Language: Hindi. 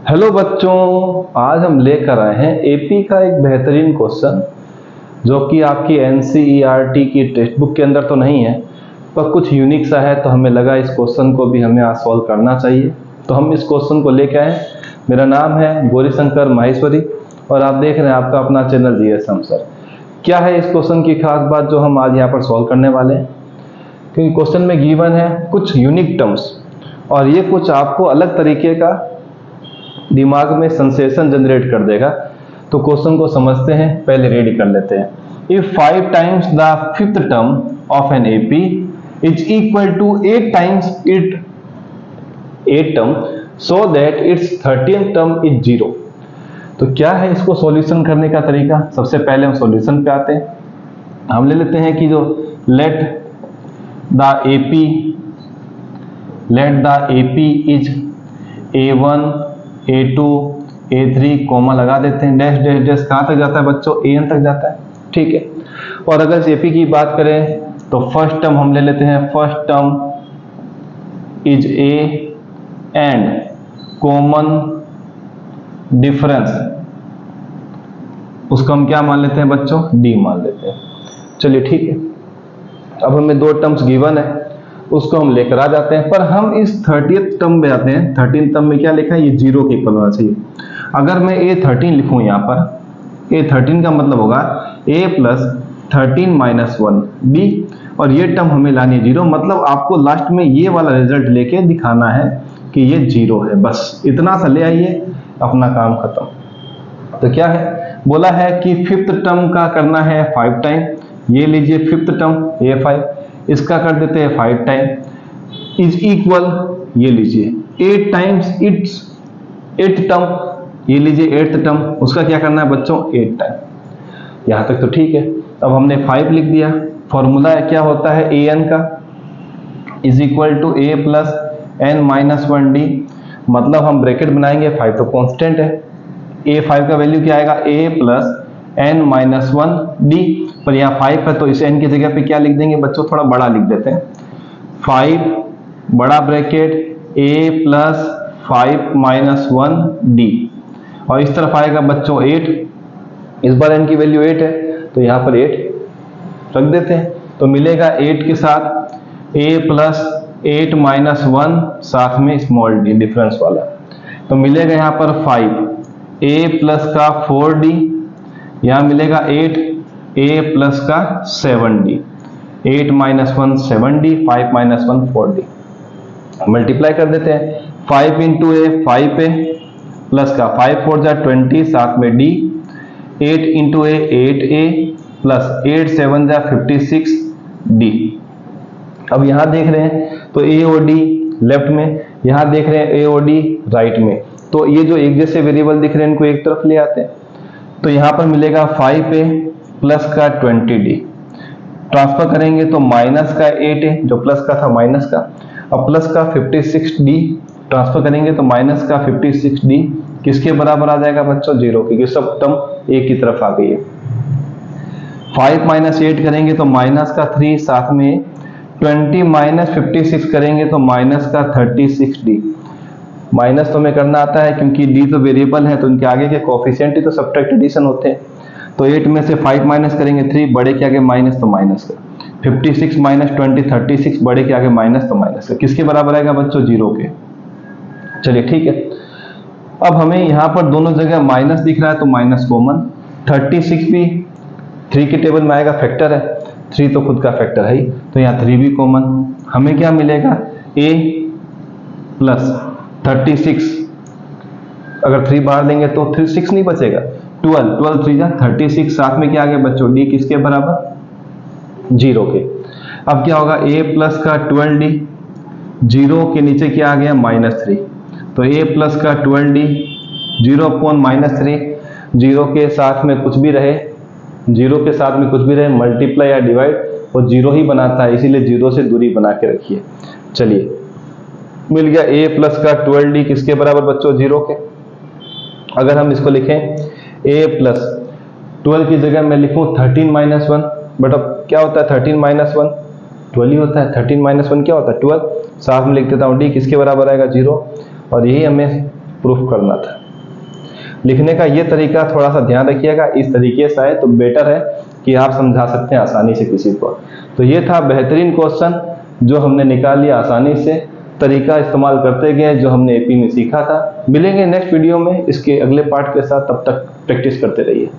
हेलो बच्चों, आज हम लेकर आए हैं एपी का एक बेहतरीन क्वेश्चन जो कि आपकी एनसीईआरटी की टेक्स्ट बुक के अंदर तो नहीं है, पर कुछ यूनिक सा है। तो हमें लगा इस क्वेश्चन को भी हमें आज सॉल्व करना चाहिए, तो हम इस क्वेश्चन को लेकर आए। मेरा नाम है गौरीशंकर माहेश्वरी और आप देख रहे हैं आपका अपना चैनल जीएस सर। क्या है इस क्वेश्चन की खास बात जो हम आज यहाँ पर सॉल्व करने वाले हैं? क्योंकि क्वेश्चन में गिवन है कुछ यूनिक टर्म्स और ये कुछ आपको अलग तरीके का दिमाग में सेंसेशन जनरेट कर देगा। तो क्वेश्चन को समझते हैं, पहले रेडी कर लेते हैं। If 5 times the fifth term of an AP is equal to 8 times it 8 term so that it's 13th term is 0। तो क्या है इसको सॉल्यूशन करने का तरीका? सबसे पहले हम सॉल्यूशन पे आते हैं। हम ले लेते हैं कि जो let the AP is A1 A2 A3 comma लगा देते हैं, डैश डैश डैश कहाँ तक जाता है बच्चों? AN तक जाता है, ठीक है। और अगर इस एपी की बात करें तो फर्स्ट टर्म हम ले लेते हैं, first term is A and common difference उसको हम क्या मान लेते हैं बच्चों? D मान लेते हैं। चलिए ठीक है, अब हमें दो टर्म्स गिवन है उसको हम लेकर आ जाते हैं। पर हम इस 30th टर्म में आते हैं। 13th टर्म में क्या लिखा है? ये 0 के इक्वल होना चाहिए। अगर मैं A13 लिखूं यहाँ पर, A13 का मतलब होगा A प्लस 13 माइनस 1 D, और ये टर्म हमें लानी 0। मतलब आपको लास्ट में ये वाला रिजल्ट लेके दिखाना है कि ये 0 है। बस इतना सा ले आइए, अपना काम खत्म। तो क्या है बोला है कि फिफ्थ टर्म का करना है 5 टाइम। ये लीजिए फिफ्थ टर्म A5, इसका कर देते हैं 5 टाइम इज इक्वल, ये लीजिए 8 टाइम्स इट्स 8th टर्म, ये लीजिए 8th टर्म, उसका क्या करना है बच्चों? 8 टाइम। यहां तक तो ठीक है। अब हमने 5 लिख दिया। फॉर्मूला क्या होता है an का? Is equal to A plus n minus 1D। मतलब हम ब्रैकेट बनाएंगे, 5 तो कांस्टेंट है, A5 का वैल्यू क्या आएगा? A plus n minus 1D। पर यहाँ 5 है तो इस n की जगह पे क्या लिख देंगे बच्चों? थोड़ा बड़ा लिख देते हैं, 5 बड़ा bracket A plus 5 minus 1D, और इस तरफ आएगा बच्चों 8। इस बार n की वैल्यू 8 है तो यहाँ पर 8 रख देते हैं। तो मिलेगा 8 के साथ A प्लस 8 माइनस 1 साथ में स्मॉल d डिफरेंस वाला, तो मिलेगा यहाँ पर 5 A प्लस का 4D, यहाँ मिलेगा 8 A प्लस का 7D, 8 minus 1 7D, 5 minus 1 4D। Multiply कर देते हैं, 5 इंटू A 5A प्लस का 5 4 जा 20 साथ में D, 8 into A 8A plus 8 7 जा 56D। अब यहाँ देख रहे हैं तो A और D लेफ्ट में, यहाँ देख रहे हैं A और D राइट में। तो ये जो एक जैसे वेरिएबल दिख रहे हैं इनको एक तरफ ले आते हैं। तो यहाँ पर मिलेगा 5A प्लस का 20D, ट्रांसफर करेंगे तो माइनस का 8A जो प्लस का था माइनस का, अब प्लस का 56D ट्रांसफर करेंगे तो माइनस का 56D किसके बराबर आ जाएगा बच्चों? 0, क्योंकि सब टर्म एक की तरफ आ गई है। 5 माइनस 8 करेंगे तो माइनस का 3 साथ में 20 माइनस 56 करेंगे तो माइनस का 36D। माइनस तो हमें करना आता है क्योंकि D तो वेरिएबल है तो उनके आगे के कोफिशिएंट ही तो सब्ट्रैक्ट एडिशन होते हैं। तो 8 में से 5 माइनस करेंगे 3, बड़े के आगे माइनस तो माइनस का, 56 माइनस 20 36, बड़े के आगे माइनस तो माइनस का, किसके बराबर आएगा बच्चों? 0 के। चलिए ठीक है, अब हमें यहाँ पर दोनों जगह माइनस दिख रहा है तो माइनस कॉमन, 36 भी 3 के टेबल में आएगा, फैक्टर है, 3 तो खुद का फैक्टर है ही, तो यहाँ 3 भी कॉमन। हमें क्या मिलेगा? A प्लस 36, अगर 3 बाहर देंगे तो 6 नहीं बचेगा, 12 3 जा 36, साथ में क्या आ गया बच्चों? D किसके बराबर? 0 के। अब क्या होगा? A प्लस का 12D, 0 के नीचे क्या आ गया? माइनस 3, तो A प्लस का 12D 0 अपॉन माइनस 3, 0 के साथ में कुछ भी रहे, 0 के साथ में कुछ भी रहे मल्टीप्लाई या डिवाइड वो 0 ही बनाता है, इसीलिए 0 से दूरी बना के रखिए। चलिए मिल गया A प्लस का 12D किसके बराबर बच्चों? 0 के। अगर हम इसको लिखें A प्लस 12 की जगह मैं लिखूं 13 माइनस 1, बट अब क्या होता है 13 माइनस 1? 12 ही होता है। 13 माइनस 1 क्या होता है? 12। साथ में लिख देता हूँ D किसके बराबर आएगा? 0। और यही हमें प्रूफ करना था। लिखने का ये तरीका थोड़ा सा ध्यान रखिएगा, इस तरीके से आए तो बेटर है कि आप समझा सकते हैं आसानी से किसी को। तो ये था बेहतरीन क्वेश्चन जो हमने निकाल लिया आसानी से, तरीका इस्तेमाल करते गए जो हमने एपी में सीखा था। मिलेंगे नेक्स्ट वीडियो में इसके अगले पार्ट के साथ, तब तक प्रैक्टिस करते रहिए।